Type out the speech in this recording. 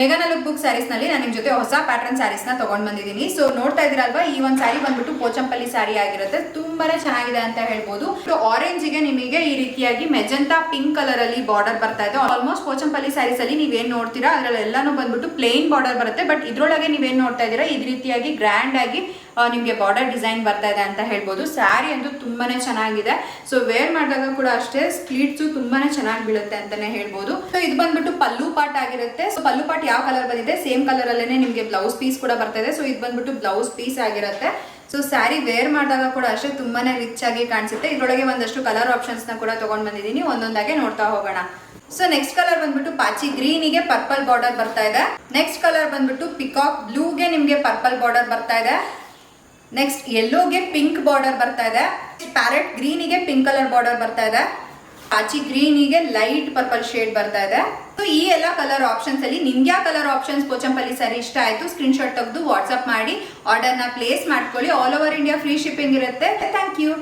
ಮೇಘನಾ look book saris ನಲ್ಲಿ ನಾನು ನಿಮ್ ಜೊತೆ ಹೊಸ ಪ್ಯಾಟರ್ನ್ ಸ್ಯಾರೀಸ್ ನ ತಗೊಂಡ್ ಬಂದಿದ್ದೀನಿ. ಸೊ ನೋಡ್ತಾ ಇದೀರಲ್ವಾ, ಈ ಒಂದು ಸ್ಯಾರಿ ಬಂದ್ಬಿಟ್ಟು ಪೋಚಂಪಲ್ಲಿ ಸ್ಯಾರಿ ಆಗಿರುತ್ತೆ. ತುಂಬಾನೇ ಚೆನ್ನಾಗಿದೆ ಅಂತ ಹೇಳ್ಬೋದು. ಆರೆಂಜ್ ಗೆ ನಿಮಗೆ ಈ ರೀತಿಯಾಗಿ ಮೆಜೆಂಟಾ ಪಿಂಕ್ ಕಲರ್ ಅಲ್ಲಿ ಬಾರ್ಡರ್ ಬರ್ತಾ ಇದೆ. ಆಲ್ಮೋಸ್ಟ್ ಪೋಚಂಪಲ್ಲಿ ಸ್ಯಾರೀಸ್ ಅಲ್ಲಿ ನೀವೇನ್ ನೋಡ್ತೀರಾ ಅದ್ರಲ್ಲಿ ಎಲ್ಲಾನು ಬಂದ್ಬಿಟ್ಟು ಪ್ಲೇನ್ ಬಾರ್ಡರ್ ಬರುತ್ತೆ. ಬಟ್ ಇದ್ರೊಳಗೆ ನೀವೇನ್ ನೋಡ್ತಾ ಇದೀರಾ, ಈ ರೀತಿಯಾಗಿ ಗ್ರ್ಯಾಂಡ್ ಆಗಿ ನಿಮ್ಗೆ ಬಾರ್ಡರ್ ಡಿಸೈನ್ ಬರ್ತಾ ಇದೆ ಅಂತ ಹೇಳ್ಬೋದು. ಸ್ಯಾರಿ ಅಂತೂ ತುಂಬಾನೇ ಚೆನ್ನಾಗಿದೆ. ಸೊ ವೇರ್ ಮಾಡಿದಾಗ ಕೂಡ ಅಷ್ಟೇ ಸ್ಲೀಟ್ಸ್ ತುಂಬಾನೇ ಚೆನ್ನಾಗಿ ಬೀಳುತ್ತೆ ಅಂತಾನೆ ಹೇಳ್ಬೋದು. ಸೊ ಇದು ಬಂದ್ಬಿಟ್ಟು ಪಲ್ಲು ಪಾಟ್ ಆಗಿರುತ್ತೆ. ಸೊ ಪಲ್ಲು ಪಾಟ್ ಯಾವ ಕಲರ್ ಬಂದಿದೆ ಸೇಮ್ ಕಲರ್ ಅಲ್ಲೇನೆ ನಿಮ್ಗೆ ಬ್ಲೌಸ್ ಪೀಸ್ ಕೂಡ ಬರ್ತಾ ಇದೆ. ಸೊ ಇದು ಬಂದ್ಬಿಟ್ಟು ಬ್ಲೌಸ್ ಪೀಸ್ ಆಗಿರುತ್ತೆ. ಸೊ ಸ್ಯಾರಿ ವೇರ್ ಮಾಡಿದಾಗ ಕೂಡ ಅಷ್ಟೇ ತುಂಬಾನೇ ರಿಚ್ ಆಗಿ ಕಾಣಿಸುತ್ತೆ. ಇದ್ರೊಳಗೆ ಒಂದಷ್ಟು ಕಲರ್ ಆಪ್ಷನ್ಸ್ ನ ಕೂಡ ತಗೊಂಡ್ ಬಂದಿದ್ದೀನಿ. ಒಂದೊಂದಾಗೆ ನೋಡ್ತಾ ಹೋಗೋಣ. ಸೊ ನೆಕ್ಸ್ಟ್ ಕಲರ್ ಬಂದ್ಬಿಟ್ಟು ಪಾಚಿ ಗ್ರೀನಿಗೆ ಪರ್ಪಲ್ ಬಾರ್ಡರ್ ಬರ್ತಾ ಇದೆ. ನೆಕ್ಸ್ಟ್ ಕಲರ್ ಬಂದ್ಬಿಟ್ಟು ಪಿಕಾಕ್ ಬ್ಲೂಗೆ ನಿಮ್ಗೆ ಪರ್ಪಲ್ ಬಾರ್ಡರ್ ಬರ್ತಾ ಇದೆ. ನೆಕ್ಸ್ಟ್ ಯೆಲ್ಲೋಗೆ ಪಿಂಕ್ ಬಾರ್ಡರ್ ಬರ್ತಾ ಇದೆ. ಪ್ಯಾರೆಟ್ ಗ್ರೀನಿಗೆ ಪಿಂಕ್ ಕಲರ್ ಬಾರ್ಡರ್ ಬರ್ತಾ ಇದೆ. ಪಾಚಿ ಗ್ರೀನಿಗೆ ಲೈಟ್ ಪರ್ಪಲ್ ಶೇಡ್ ಬರ್ತಾ ಇದೆ. ಸೊ ಈ ಎಲ್ಲ ಕಲರ್ ಆಪ್ಷನ್ಸ್ ಅಲ್ಲಿ ನಿಮ್ಗೆ ಯಾವ ಕಲರ್ ಆಪ್ಷನ್ಸ್ ಪೋಚಂಪಲ್ಲಿ ಸ್ಯಾರಿ ಇಷ್ಟ ಆಯ್ತು ಸ್ಕ್ರೀನ್ ಶಾಟ್ ತೆಗೆದು ವಾಟ್ಸ್ಆಪ್ ಮಾಡಿ ಆರ್ಡರ್ ನ ಪ್ಲೇಸ್ ಮಾಡ್ಕೊಳ್ಳಿ. All over India free shipping ಇರುತ್ತೆ. Thank you.